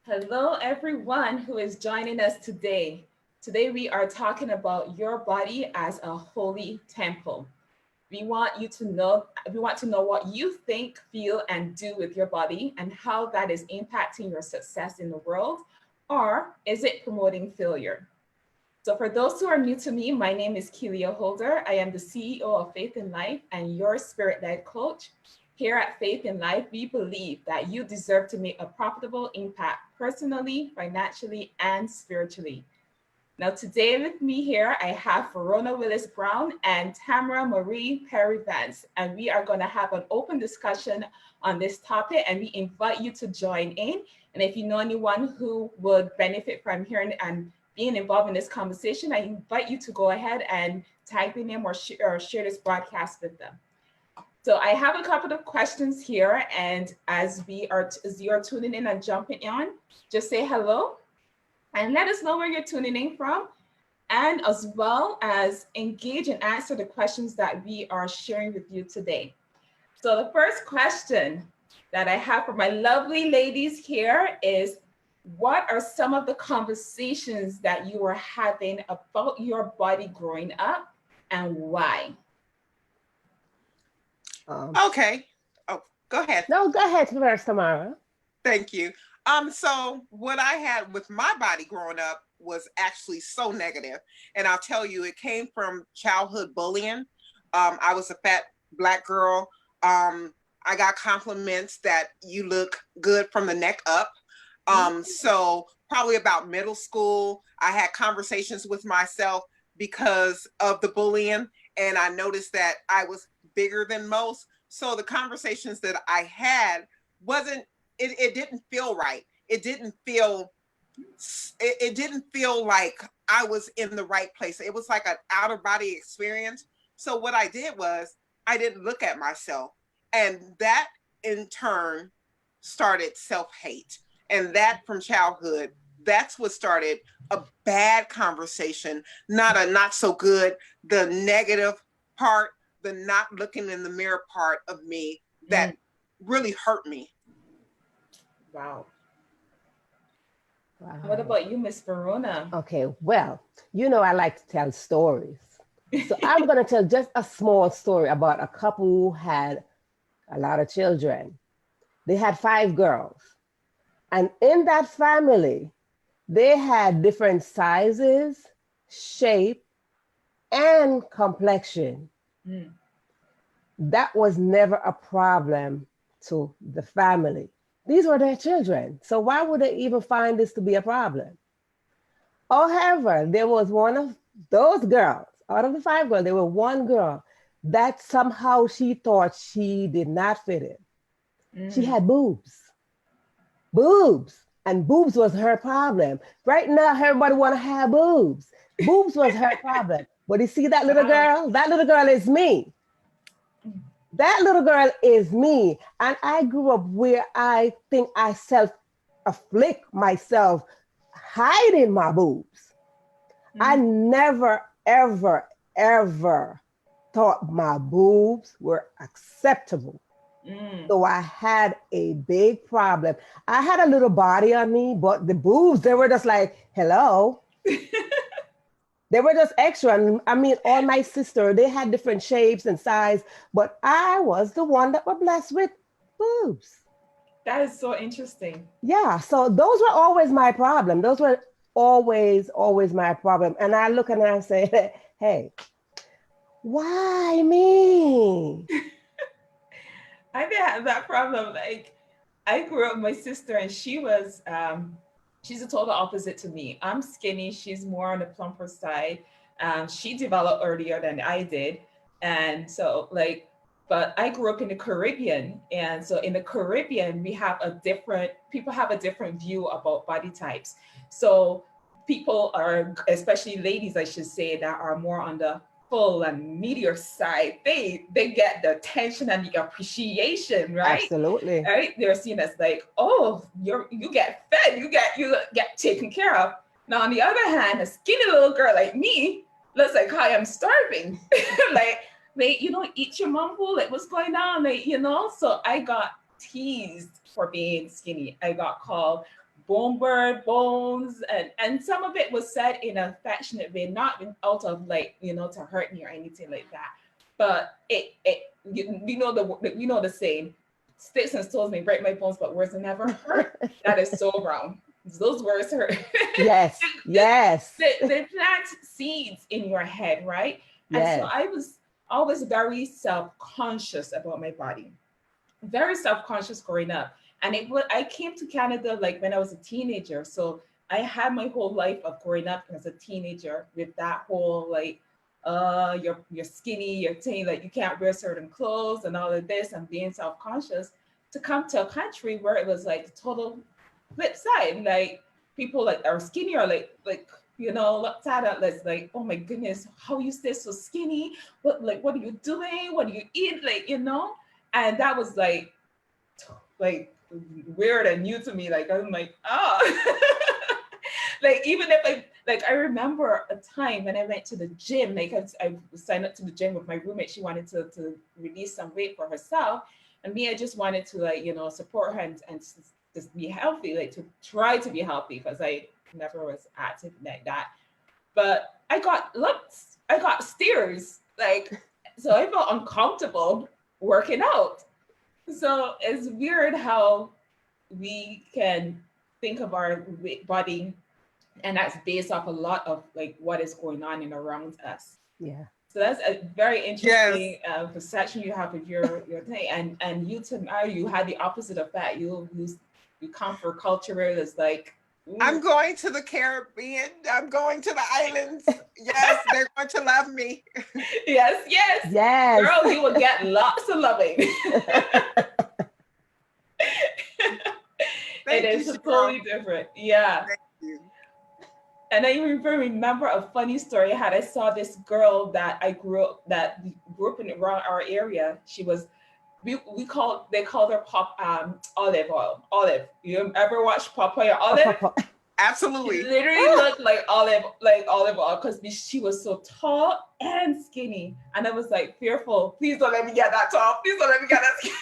Hello, everyone who is joining us today. Today, we are talking about your body as a holy temple. We want to know what you think, feel, and do with your body and how that is impacting your success in the world, or is it promoting failure? So, for those who are new to me, my name is Kelia Holder. I am the CEO of Faith in Life and your spirit led coach. Here at Faith in Life, we believe that you deserve to make a profitable impact personally, financially, and spiritually. Now, today with me here, I have Verona Willis Brown and Tamara Marie Perry Vance, and we are going to have an open discussion on this topic, and we invite you to join in. And if you know anyone who would benefit from hearing and being involved in this conversation, I invite you to go ahead and tag their name or share this broadcast with them. So I have a couple of questions here, and as you're tuning in and jumping on, just say hello and let us know where you're tuning in from, and as well as engage and answer the questions that we are sharing with you today. So the first question that I have for my lovely ladies here is, what are some of the conversations that you were having about your body growing up and why? Okay. Oh, go ahead. No, go ahead first, Tamara. Thank you. So what I had with my body growing up was actually so negative. And I'll tell you, it came from childhood bullying. I was a fat Black girl. I got compliments that you look good from the neck up. So probably about middle school, I had conversations with myself because of the bullying. And I noticed that I was bigger than most. So the conversations that I had wasn't, it didn't feel right. It didn't feel like I was in the right place. It was like an out of body experience. So what I did was I didn't look at myself, and that in turn started self-hate. And that from childhood, that's what started a bad conversation, not a not so good, the negative part, the not looking in the mirror part of me that really hurt me. Wow. What Wow. about you, Miss Verona? Okay, well, I like to tell stories. So I'm going to tell just a small story about a couple who had a lot of children. They had 5 girls. And in that family, they had different sizes, shape, and complexion. Mm. That was never a problem to the family. These were their children. So why would they even find this to be a problem? However, there was one of those girls, out of the 5 girls, there was one girl that somehow she thought she did not fit in. She had boobs. Boobs. And boobs was her problem. Right now, everybody want to have boobs. Boobs was her problem. But you see that little girl? That little girl is me. That little girl is me. And I grew up where I think I self-afflict myself hiding my boobs. I never, ever, ever thought my boobs were acceptable. So I had a big problem. I had a little body on me, but the boobs, they were just like, hello. They were just extra. And I mean, all my sisters, they had different shapes and size, but I was the one that were blessed with boobs. That is so interesting. Yeah, so those were always my problem. Those were always my problem. And I look and I say, hey, why me? I didn't have that problem. Like, I grew up with my sister, and she's a total opposite to me. I'm skinny. She's more on the plumper side. She developed earlier than I did, and so like, but I grew up in the Caribbean, and so in the Caribbean, people have a different view about body types. So people are, especially ladies, I should say, that are more on the full and meteor side, they get the attention and the appreciation, right? Absolutely. Right? They're seen as like, oh, you get fed, you get taken care of. Now on the other hand, a skinny little girl like me looks like I am starving. Like, wait, eat your mom food. Like, what's going on? Like, so I got teased for being skinny. I got called bone bird bones, and some of it was said in an affectionate way, not out of like, to hurt me or anything like that. But you know the saying, sticks and stones may break my bones, but words will never hurt. That is so wrong. Those words hurt. Yes, yes, They plant seeds in your head, right? And so yes. I was always very self-conscious about my body, very self-conscious growing up. And I came to Canada like when I was a teenager. So I had my whole life of growing up as a teenager with that whole like, you're skinny, you're saying like you can't wear certain clothes and all of this and being self-conscious, to come to a country where it was like the total flip side. Like people like are skinny or like looked at it as like, oh my goodness, how you stay so skinny? What are you doing? What do you eat? And that was like weird and new to me. Like I'm like, oh. Like even if I remember a time when I went to the gym, like I signed up to the gym with my roommate. She wanted to release some weight for herself, and me, I just wanted to support her and just be healthy, like to try to be healthy, because I never was active like that. But I got looks, I got stares, so I felt uncomfortable working out. So it's weird how we can think of our body, and that's based off a lot of like what is going on in around us. Yeah. So that's a very Yes. interesting perception you have of your thing. And you, Tamara, you had the opposite of that. You come for culture where it's like, ooh. I'm going to the Caribbean. I'm going to the islands. Yes, they're going to love me. Yes. Yes. Girl, you will get lots of loving. It is totally different. Yeah. Thank you. And I even remember a funny story I had. I saw this girl that grew up in around our area. She was, they called her olive oil. Olive. You ever watch Papaya Olive? Absolutely. She literally looked like olive oil, because she was so tall and skinny. And I was like fearful. Please don't let me get that tall. Please don't let me get that skinny.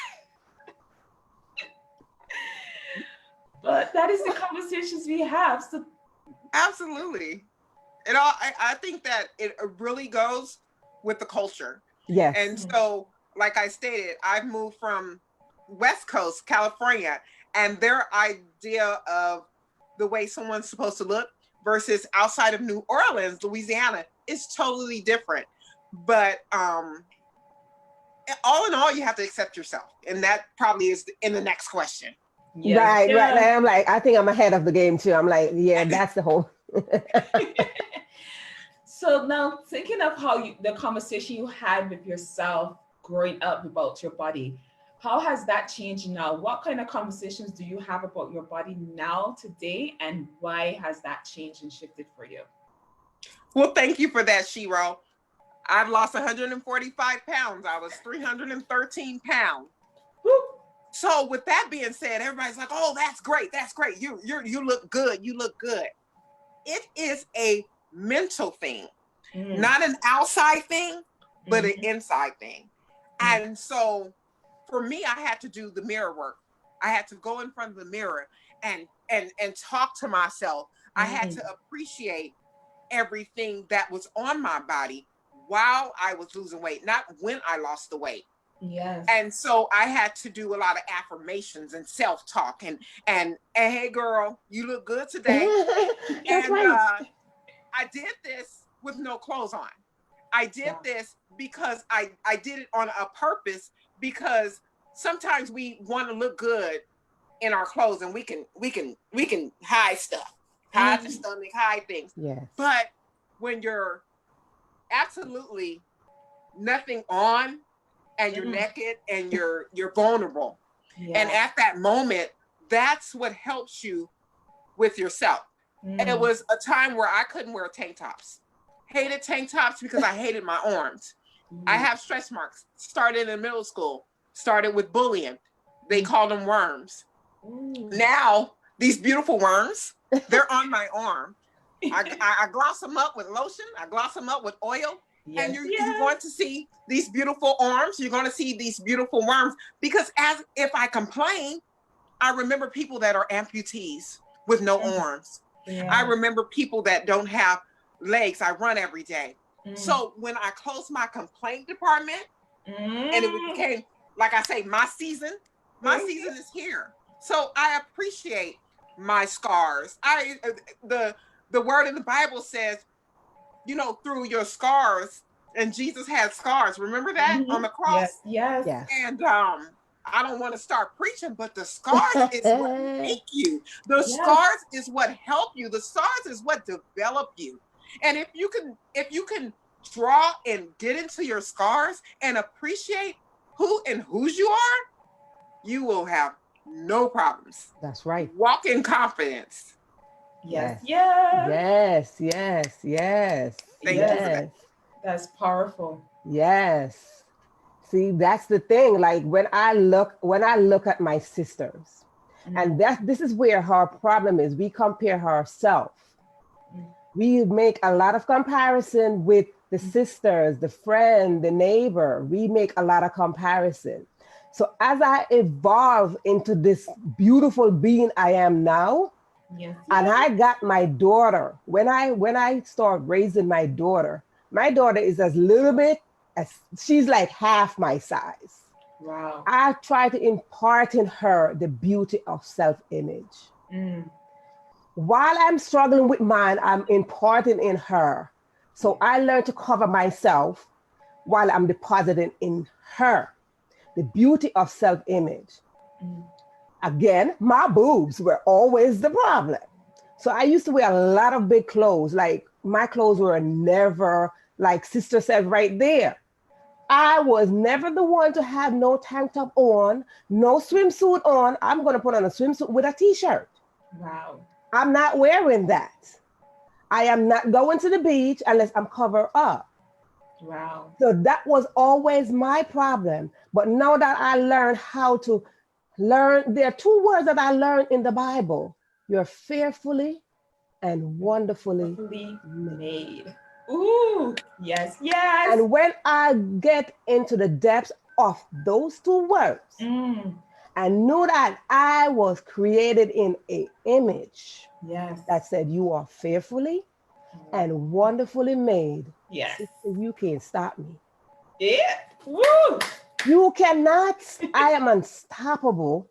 But that is the conversations we have. So absolutely. I think that it really goes with the culture. Yes. And so, like I stated, I've moved from West Coast, California, and their idea of the way someone's supposed to look versus outside of New Orleans, Louisiana, is totally different. But all in all, you have to accept yourself. And that probably is in the next question. yes. Right. Yeah. Like, I'm like, I think I'm ahead of the game too. I'm like, yeah, that's the whole. So now thinking of how the conversation you had with yourself growing up about your body, how has that changed now? What kind of conversations do you have about your body now today, and why has that changed and shifted for you? Well, thank you for that, Shiro. I've lost 145 pounds. I was 313 pounds. Woo. So with that being said, everybody's like, oh, that's great. That's great. You look good. You look good. It is a mental thing, not an outside thing, but an inside thing. And so for me, I had to do the mirror work. I had to go in front of the mirror and talk to myself. I had to appreciate everything that was on my body while I was losing weight, not when I lost the weight. Yes. And so I had to do a lot of affirmations and self-talk and hey girl, you look good today. That's right. I did this with no clothes on. I did this because I did it on a purpose, because sometimes we want to look good in our clothes and we can hide stuff, hide the stomach, hide things. Yes. But when you're absolutely nothing on and you're naked and you're vulnerable, and at that moment, that's what helps you with yourself. And it was a time where I couldn't wear tank tops. Hated tank tops because I hated my arms. I have stretch marks. Started in middle school. Started with bullying. They called them worms. Now, these beautiful worms, they're on my arm. I gloss them up with lotion. I gloss them up with oil. Yes. And you're going to see these beautiful arms. You're going to see these beautiful worms. Because as if I complain, I remember people that are amputees with no arms. Yeah. I remember people that don't have legs. I run every day. So when I closed my complaint department and it became, like I say, my season is here. So I appreciate my scars. The word in the Bible says, you know, through your scars, and Jesus had scars. Remember that on the cross? Yes. And I don't want to start preaching, but the scars is what make you. The scars is what help you. The scars is what develop you. And if you can draw and get into your scars and appreciate who and whose you are, you will have no problems. That's right. Walk in confidence. Yes. Yes. Thank you for that. That's powerful. Yes. See, that's the thing. Like when I look at my sisters, and this is where her problem is. We compare ourselves. We make a lot of comparison with the sisters, the friend, the neighbor. We make a lot of comparison. So as I evolve into this beautiful being I am now, and I got my daughter, when I start raising my daughter is as little bit as, she's like half my size. Wow. I try to impart in her the beauty of self-image. While I'm struggling with mine, I'm imparting in her. So I learn to cover myself while I'm depositing in her the beauty of self-image. Again, my boobs were always the problem. So I used to wear a lot of big clothes. Like my clothes were never, like sister said right there, I was never the one to have no tank top on, no swimsuit on. I'm going to put on a swimsuit with a t-shirt. Wow. I'm not wearing that. I am not going to the beach unless I'm covered up. Wow. So that was always my problem. But now that I learned how to learn, there are two words that I learned in the Bible. You're fearfully and wonderfully made. Ooh, yes. And when I get into the depths of those two words, I knew that I was created in an image that said you are fearfully and wonderfully made. Yes. Sister, you can't stop me. Yeah. Woo. You cannot. I am unstoppable.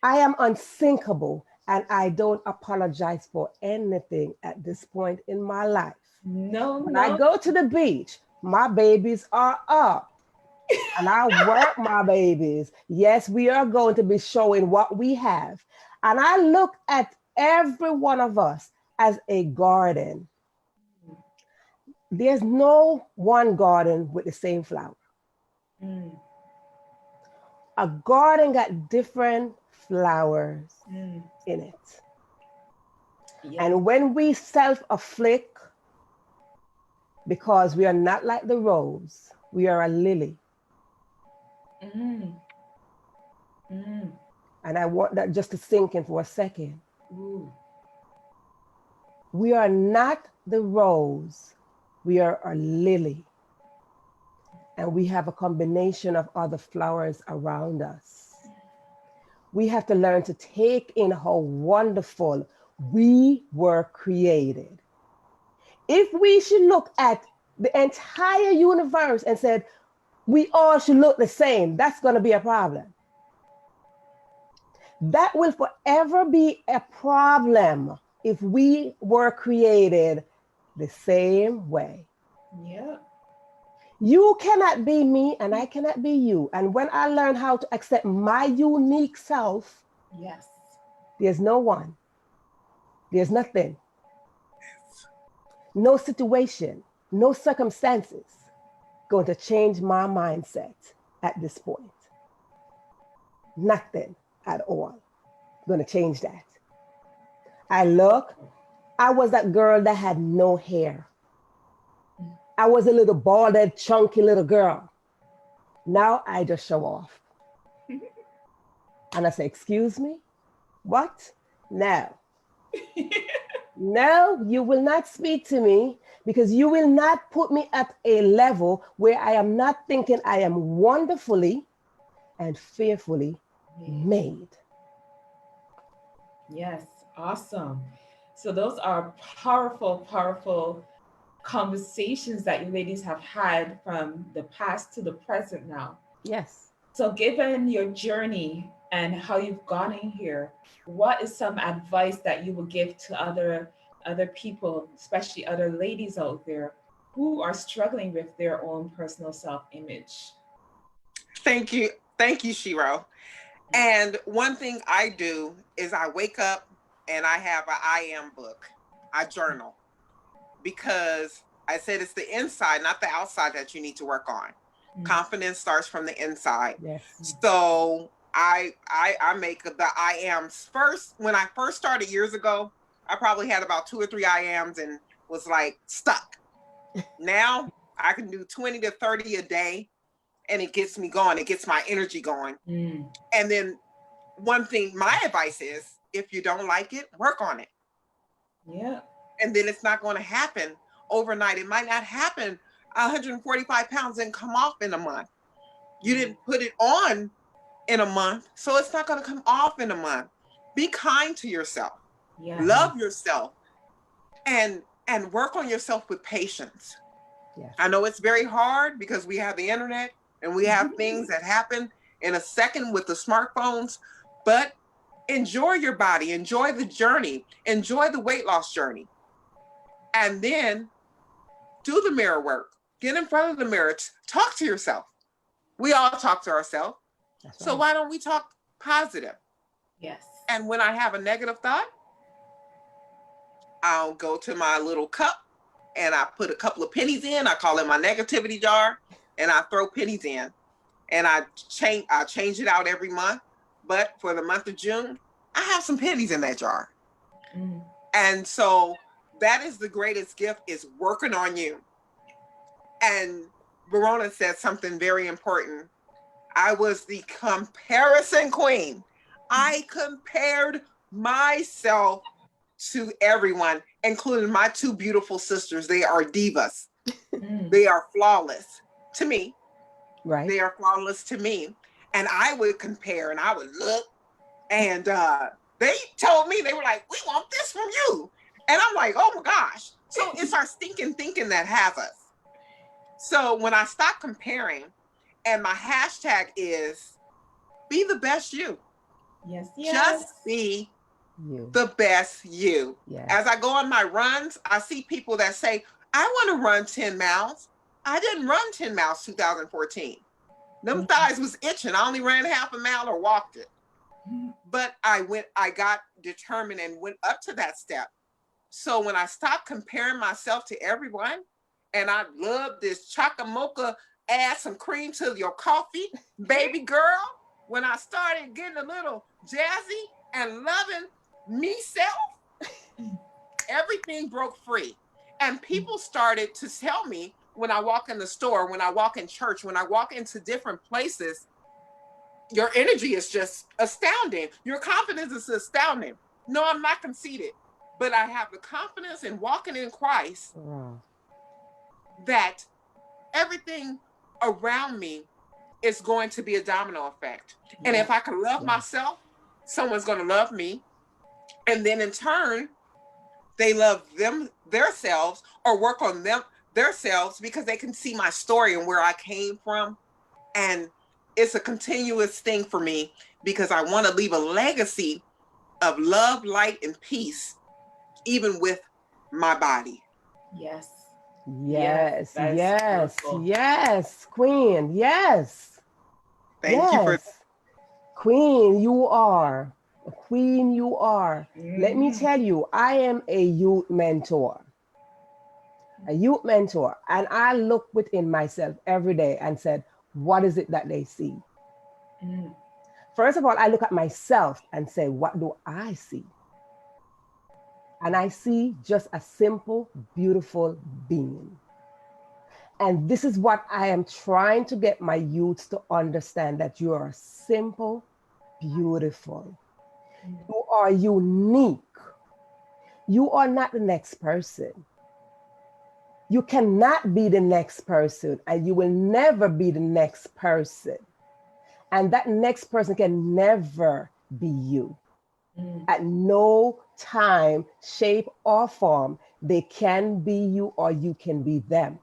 I am unsinkable. And I don't apologize for anything at this point in my life. When I go to the beach, my babies are up. And I work my babies. Yes, we are going to be showing what we have. And I look at every one of us as a garden. There's no one garden with the same flower. A garden got different flowers in it. And when we self-afflict, because we are not like the rose, we are a lily. And I want that just to sink in for a second. We are not the rose, we are a lily. And we have a combination of other flowers around us. We have to learn to take in how wonderful we were created. If we should look at the entire universe and said, we all should look the same, that's going to be a problem. That will forever be a problem if we were created the same way. You cannot be me and I cannot be you. And when I learn how to accept my unique self, there's no one, there's nothing, no situation, no circumstances going to change my mindset at this point. Nothing at all going to change that. I was that girl that had no hair. I was a little balded, chunky little girl. Now I just show off. And I say, excuse me? What? No. No, you will not speak to me because you will not put me at a level where I am not thinking I am wonderfully and fearfully made. Yes. Awesome. So those are powerful, powerful conversations that you ladies have had from the past to the present now. Yes. So given your journey and how you've gotten here, what is some advice that you would give to other people, especially other ladies out there who are struggling with their own personal self-image? Thank you. Thank you, Shiro. And one thing I do is I wake up and I have an I am book. I journal because I said it's the inside, not the outside, that you need to work on. Confidence starts from the inside. Yes. So I make the I ams first. When I first started years ago, I probably had about 2 or 3 I ams and was like stuck. Now I can do 20 to 30 a day, and it gets me going. It gets my energy going. And then one thing, my advice is, if you don't like it, work on it. Yeah. And then it's not going to happen overnight. It might not happen. 145 pounds and come off in a month. You didn't put it on in a month, so it's not going to come off in a month. Be kind to yourself. Yeah. Love yourself, and work on yourself with patience. Yes. I know it's very hard because we have the internet and we have things that happen in a second with the smartphones, but enjoy your body, enjoy the journey, enjoy the weight loss journey. And then do the mirror work. Get in front of the mirror. Talk to yourself. We all talk to ourselves. That's So right. why don't we talk positive? Yes. And when I have a negative thought, I'll go to my little cup and I put a couple of pennies in. I call it my negativity jar, and I throw pennies in. And I change it out every month. But for the month of June, I have some pennies in that jar. And so that is the greatest gift, is working on you. And Verona said something very important. I was the comparison queen. I compared myself to everyone, including my 2 beautiful sisters. They are divas. They are flawless to me. Right. They are flawless to me. And I would compare and I would look, and they told me, they were like, we want this from you. And I'm like, oh my gosh. So it's our stinking thinking that has us. So when I stop comparing, and my hashtag is be the best you. Yes. Just be You. the best you. Yes. As I go on my runs, I see people that say, I want to run 10 miles. I didn't run 10 miles 2014. Them thighs was itching. I only ran half a mile or walked it. But I got determined and went up to that step. So when I stopped comparing myself to everyone, and I love this chocolate mocha, add some cream to your coffee, baby girl, when I started getting a little jazzy and loving me-self, everything broke free. And people started to tell me, when I walk in the store, when I walk in church, when I walk into different places, your energy is just astounding. Your confidence is astounding. No, I'm not conceited, but I have the confidence in walking in Christ that everything around me is going to be a domino effect. And if I can love myself, someone's going to love me. And then in turn, they love themselves, or work on themselves, because they can see my story and where I came from. And it's a continuous thing for me, because I want to leave a legacy of love, light, and peace, even with my body. Yes. Yes. That is Yes. beautiful. Yes. Queen. Yes. Thank you for Queen, you are. Queen, you are. Let me tell you, I am a youth mentor. A youth mentor. And I look within myself every day and said, what is it that they see? First of all, I look at myself and say, what do I see? And I see just a simple, beautiful being. And this is what I am trying to get my youths to understand, that you are simple, beautiful. You are unique. You are not the next person. You cannot be the next person, and you will never be the next person. And that next person can never be you. At no time, shape, or form, they can be you or you can be them.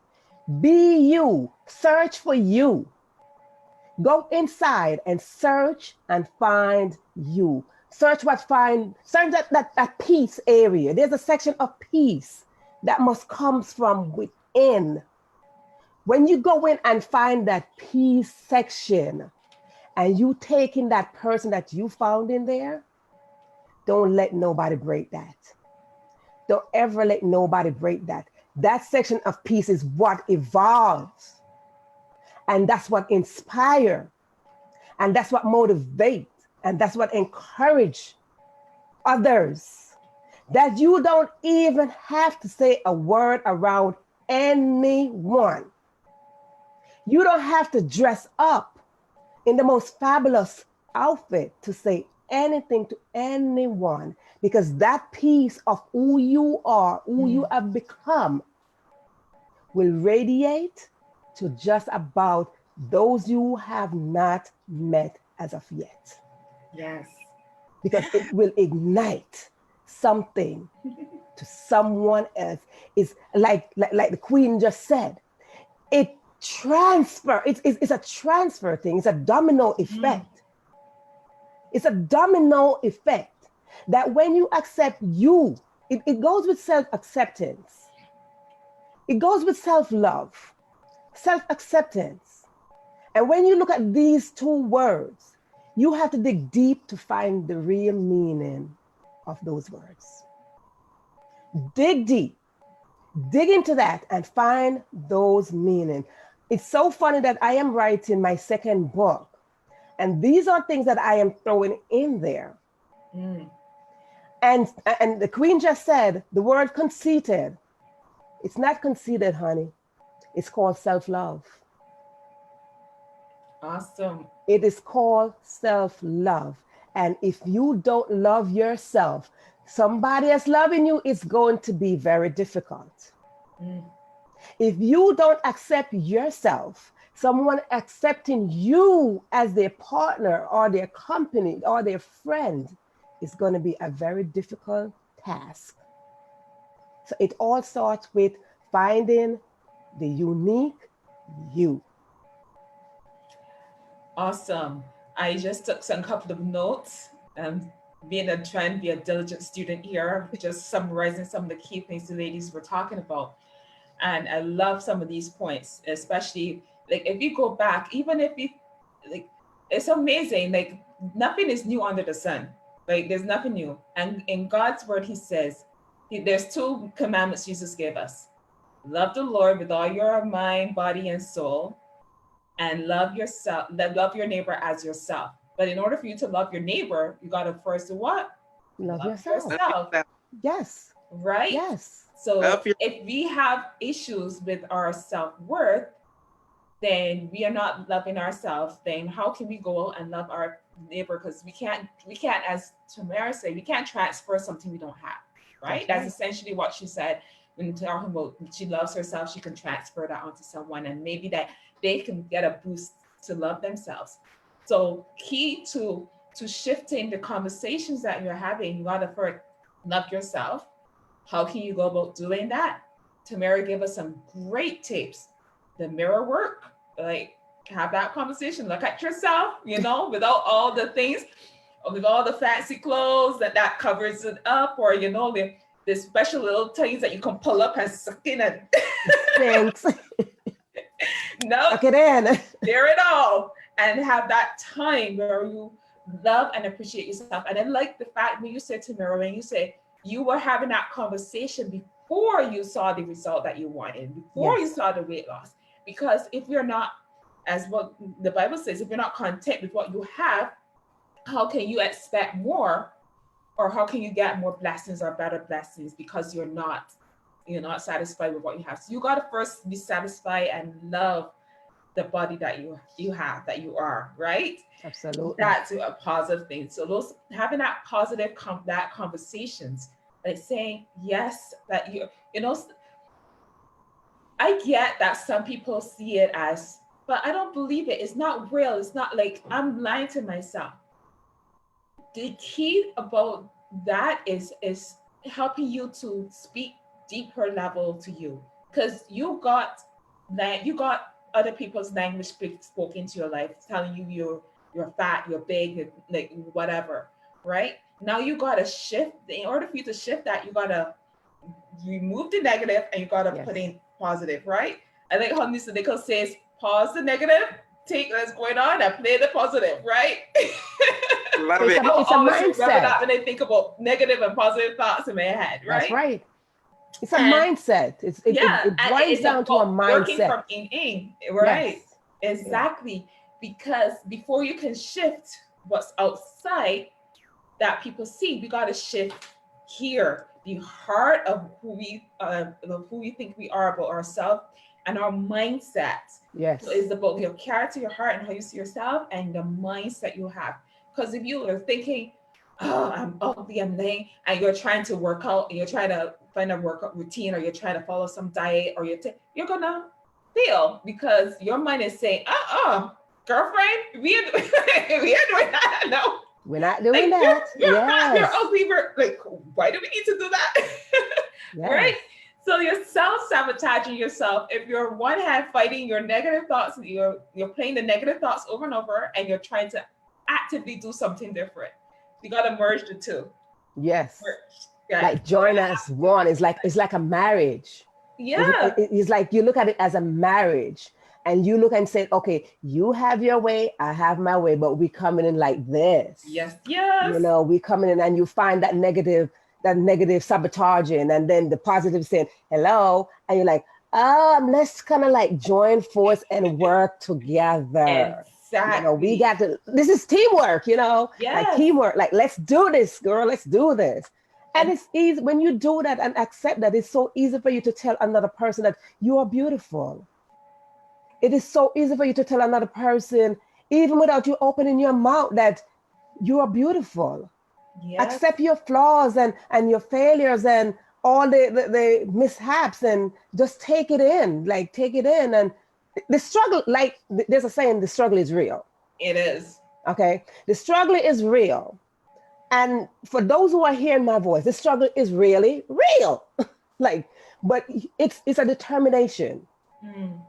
Be you. Search for you. Go inside and search and find you. Search that peace area. There's a section of peace that must comes from within. When you go in and find that peace section and you take in that person that you found in there, don't let nobody break that. Don't ever let nobody break that. That section of peace is what evolves. And that's what inspires. And that's what motivates. And that's what encourages others. That you don't even have to say a word around anyone. You don't have to dress up in the most fabulous outfit to say anything to anyone, because that piece of who you are, who you have become, will radiate to just about those you have not met as of yet. Yes. Because it will ignite something to someone else. It's like the Queen just said, it's a transfer thing. It's a domino effect. It's a domino effect that when you accept you, it goes with self-acceptance. It goes with self-love, self-acceptance. And when you look at these two words, you have to dig deep to find the real meaning of those words. Dig deep, dig into that and find those meanings. It's so funny that I am writing my second book, and these are things that I am throwing in there. And the Queen just said the word conceited. It's not conceited, honey. It's called self-love. Awesome. It is called self-love. And if you don't love yourself, somebody else loving you is going to be very difficult. If you don't accept yourself, someone accepting you as their partner or their company or their friend is going to be a very difficult task. So it all starts with finding the unique you. Awesome. I just took some couple of notes. Trying to be a diligent student here, just summarizing some of the key things the ladies were talking about. And I love some of these points, especially like if you go back, even if you like, it's amazing. Like nothing is new under the sun. Like there's nothing new. And in God's word, he says, there's two commandments Jesus gave us. Love the Lord with all your mind, body, and soul, and love yourself, love your neighbor as yourself. But in order for you to love your neighbor, you got to first do what? Love yourself. Yes. Right? Yes. So if we have issues with our self-worth, then we are not loving ourselves. Then how can we go and love our neighbor? Because we can't, as Tamara said, we can't transfer something we don't have, right? That's essentially what she said when talking about she loves herself, she can transfer that onto someone, and maybe that they can get a boost to love themselves. So key to shifting the conversations that you're having, you gotta first love yourself. How can you go about doing that? Tamara gave us some great tips. The mirror work, like have that conversation, look at yourself, without all the things, with all the fancy clothes that covers it up, or the special little things that you can pull up and suck in and thanks. No, suck it in. Bear it all and have that time where you love and appreciate yourself. And I like the fact when you said to Mira, when you say you were having that conversation before you saw the result that you wanted, before you saw the weight loss. Because if you're not, as what the Bible says, if you're not content with what you have, how can you expect more? Or how can you get more blessings or better blessings, because you're not satisfied with what you have? So you got to first be satisfied and love the body that you have, that you are, right? Absolutely. That's a positive thing. So those having that positive that conversations, like saying yes, that I get that some people see it as, but I don't believe it. It's not real. It's not, like I'm lying to myself. the key about that is helping you to speak deeper level to you, because you got other people's language spoken into your life, telling you you're fat, you're big, like whatever, right? Now you gotta shift. In order for you to shift that, you gotta remove the negative and you gotta Yes. put in positive, right? I think how Mr. Nichols says, pause the negative, take what's going on and play the positive, right? Love It's it. a, I'll it's a always remember mindset. that when I think about negative and positive thoughts in my head, That's right? right. It's a And mindset. yeah, It and boils it's down to a about working mindset. from in, Yes. right? Yeah. Exactly. Because before you can shift what's outside that people see, we got to shift here, the heart of who we think we are about ourselves and our mindset. So Yes. it's about your character, your heart, and how you see yourself, and the mindset you have. Because if you are thinking, "Oh, I'm ugly, I'm lame," and you're trying to work out, and you're trying to find a workout routine, or you're trying to follow some diet, or you're gonna fail because your mind is saying, girlfriend, we ain't, we ain't doing that. No, We're not doing like that. you're fat, you're Yes. ugly, we're like, why do we need to do that? Right? Yes. So you're self-sabotaging yourself if you're one hand fighting your negative thoughts, you're playing the negative thoughts over and over, and you're trying to actively do something different. You gotta merge the two. Yes. Merge. Yeah. Like join as one. It's like a marriage. Yeah. It's like you look at it as a marriage, and you look and say, okay, you have your way, I have my way, but we coming in like this. Yes. Yes. You know, we coming in and you find that negative sabotaging, and then the positive saying hello, and you're like, let's kind of like join force and work together. You know, we Exactly. got to, this is teamwork, you know, like Yes. teamwork, like let's do this, girl, let's do this. And And it's easy when you do that and accept that. It's so easy for you to tell another person that you are beautiful. It is so easy for you to tell another person, even without you opening your mouth, that you are beautiful. yes. Accept your flaws and your failures and all the mishaps, and just take it in, like take it in. And the struggle, like there's a saying, the struggle is real. It is. Okay. The struggle is real. And for those who are hearing my voice, the struggle is really real. Like, but it's a determination. Mm.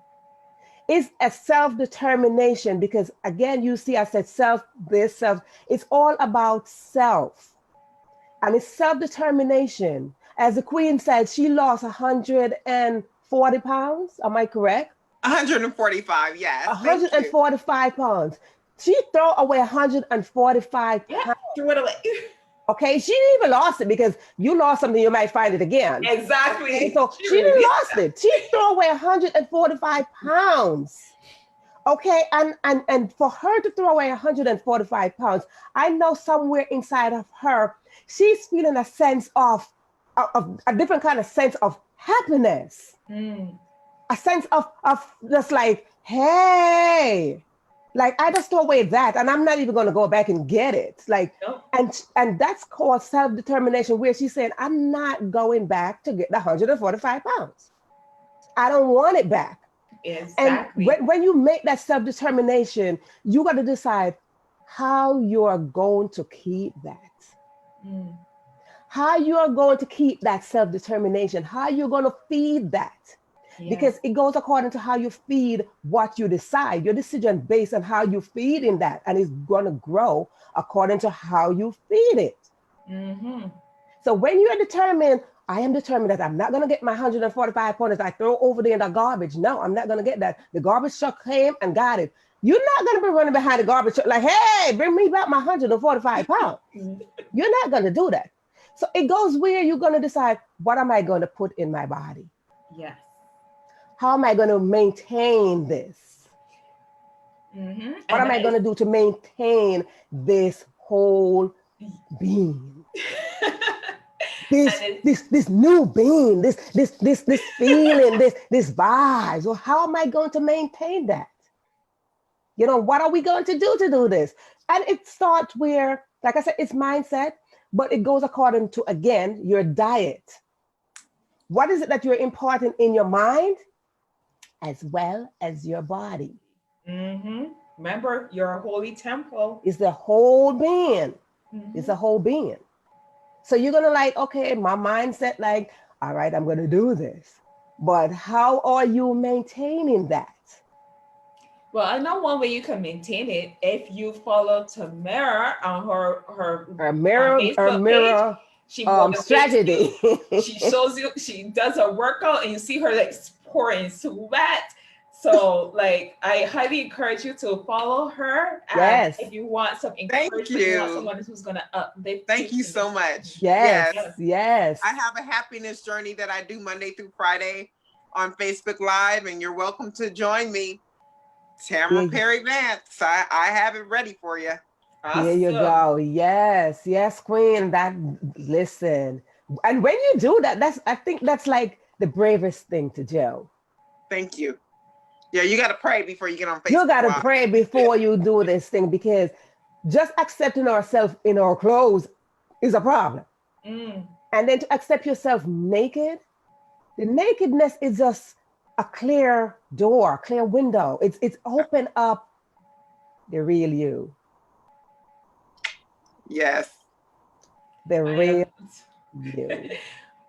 It's a self-determination, because again, you see, I said self, this self, it's all about self. And it's self-determination. As the queen said, she lost 140 pounds. Am I correct? 145. Yes. Thank you. 145 pounds. She threw away 145 Yeah. pounds. Threw it away. Okay, she didn't even lost it, because you lost something, you might find it again. Okay, Exactly. so She she didn't released lost that. it. She threw away 145 pounds. Okay, and for her to throw away 145 pounds, I know somewhere inside of her, she's feeling a sense of a different kind of sense of happiness, Mm. a sense of just like, hey, like I just throw away that, and I'm not even going to go back and get it. Like, Nope. and that's called self-determination, where she's saying, I'm not going back to get the 145 pounds. I don't want it back. And Exactly. when you make that self-determination, you got to decide how you are going to keep that. Mm. How you are going to keep that self-determination, how you're going to feed that. Yes. Because it goes according to how you feed what you decide. Your decision based on how you feed in that, and it's going to grow according to how you feed it. Mm-hmm. So when you are determined, I am determined that I'm not going to get my 145 pounds I throw over there in the garbage. No, I'm not going to get that. The garbage truck came and got it. You're not going to be running behind the garbage truck like, hey, bring me back my 145 pounds. You're not going to do that. So it goes where you're going to decide, what am I going to put in my body? Yes. How am I going to maintain this? Mm-hmm. What And am I that going to do to maintain this whole being? and it's This new being, this feeling, this vibe. So how am I going to maintain that? You know, what are we going to do this? And it starts where, like I said, it's mindset, but it goes according to, again, your diet. What is it that you're imparting in your mind as well as your body? mm-hmm. Remember, you're a holy temple. It's the whole being. It's a whole being. So you're gonna like, okay, my mindset, like, all right, I'm gonna do this. But how are you maintaining that? Well, I know one way you can maintain it if you follow Tamara on her Her Facebook page. mirror She motivates you. strategy. She shows you. She does a workout, and you see her like pouring sweat. So, like, I highly encourage you to follow her. And Yes. if you want some Thank encouragement, you want you. someone who's gonna uplift Thank you in so this. much. Yes. Yes. Yes. I have a happiness journey that I do Monday through Friday on Facebook Live, and you're welcome to join me. Tamara Perry Vance. I have it ready for you. There you go. Yes, yes, Queen. That listen. And when you do that, I think that's like the bravest thing to do. Thank you. Yeah, you gotta pray before you get on Facebook. You gotta pray before you do this thing, because just accepting ourselves in our clothes is a problem. And then to accept yourself naked, the nakedness is just a clear door, clear window. It's open up the real you. Yes. The real you.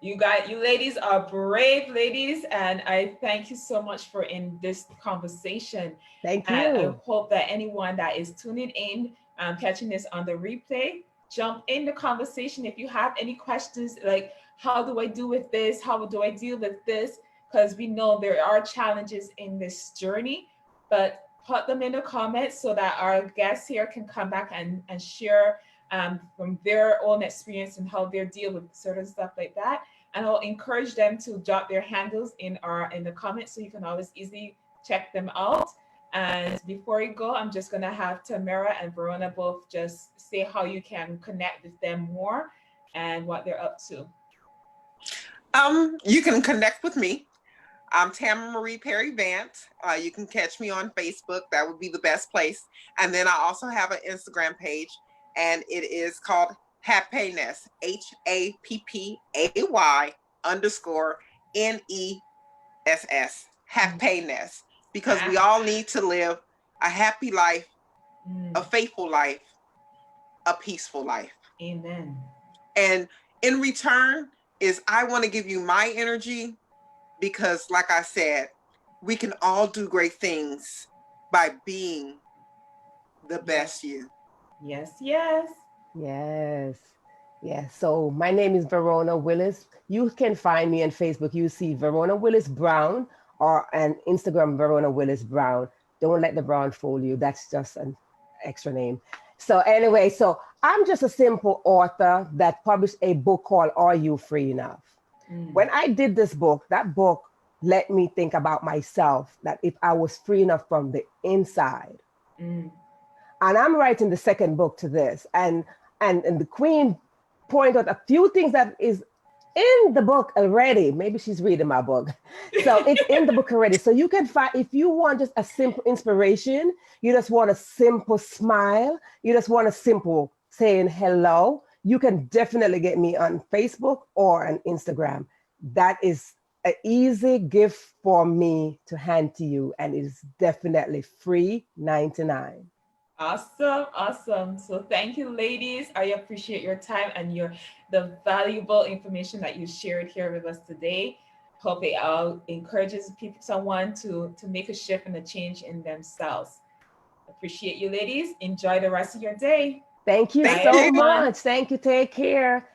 You ladies are brave ladies, and I thank you so much for in this conversation. Thank you. I hope that anyone that is tuning in, catching this on the replay, jump in the conversation. If you have any questions, like how do I do with this? How do I deal with this? Because we know there are challenges in this journey, but put them in the comments so that our guests here can come back and share from their own experience and how they deal with certain stuff like that. And I'll encourage them to drop their handles in the comments so you can always easily check them out. And before we go, I'm just gonna have Tamara and Verona both just say how you can connect with them more and what they're up to. You can connect with me. I'm Tamara Marie Perry Vance. You can catch me on Facebook. That would be the best place. And then I also have an Instagram page, and it is called Happiness, HAPPY_NESS. Happiness. Because we all need to live a happy life, a faithful life, a peaceful life. Amen. And in return is I want to give you my energy, because like I said, we can all do great things by being the best you. Yes, yes. Yes. Yes. So my name is Verona Willis. You can find me on Facebook. You see Verona Willis Brown, or on Instagram, Verona Willis Brown. Don't let the Brown fool you. That's just an extra name. So anyway, so I'm just a simple author that published a book called Are You Free Enough? When I did this book, that book let me think about myself, that if I was free enough from the inside. And I'm writing the second book to this. And the Queen pointed out a few things that is in the book already. Maybe she's reading my book. So it's in the book already. So you can find, if you want just a simple inspiration, you just want a simple smile, you just want a simple saying hello, you can definitely get me on Facebook or on Instagram. That is an easy gift for me to hand to you, and it is definitely free 99. Awesome. So thank you, ladies. I appreciate your time and the valuable information that you shared here with us today. Hope it encourages someone to make a shift and a change in themselves. Appreciate you, ladies. Enjoy the rest of your day. Thank you so much. Thank you. Take care.